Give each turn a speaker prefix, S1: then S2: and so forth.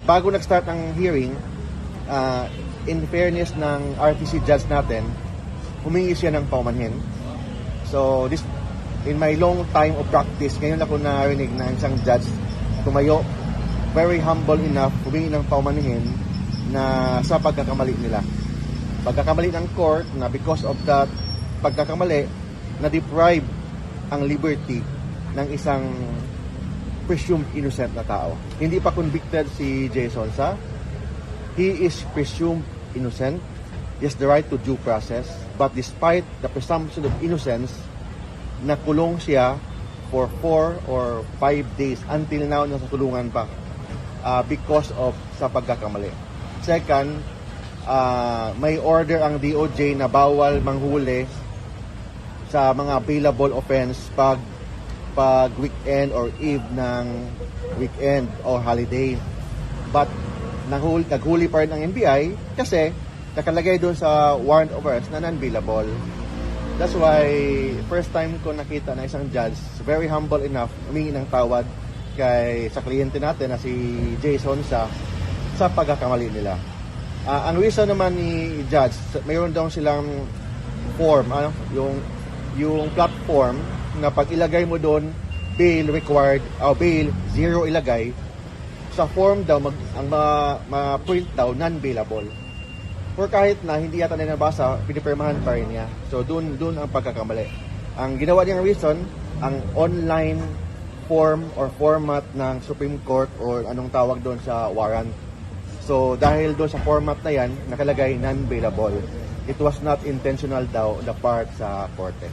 S1: bago nag-start ang hearing, in fairness ng RTC judge natin, humingi siya ng paumanhin. So, this, in my long time of practice, ngayon ako narinig na isang judge tumayo, very humble enough, humingi ng paumanhin na sa pagkakamali nila. Pagkakamali ng court na because of that pagkakamali, na-deprive ang liberty ng isang presumed innocent na tao. Hindi pa convicted si Jason Sa. He is presumed innocent. He has the right to due process. But despite the presumption of innocence, nakulong siya for 4 or 5 days. Until now, nasa kulungan pa because of sa pagkakamali. Second, may order ang DOJ na bawal manghuli sa mga available offense pag weekend or eve ng weekend or holiday. But naghuli pa rin ang NBI kasi nakalagay doon sa warrant of arrest na non-bailable. That's why first time ko nakita na isang judge very humble enough humingi ng tawad sa kliyente natin na si Jason sa pagkakamali nila. Ang reason naman ni judge, mayroon daw silang form, yung platform na pag ilagay mo doon bail required o bail zero ilagay sa form daw ang ma-print daw non-bailable. Or kahit na hindi yata na nabasa, pinipirmahan pa rin niya. So doon ang pagkakamali. Ang ginawa niyang reason, ang online form or format ng Supreme Court or anong tawag doon sa warrant. So dahil doon sa format na yan, nakalagay non-bailable. It was not intentional daw the part sa korte.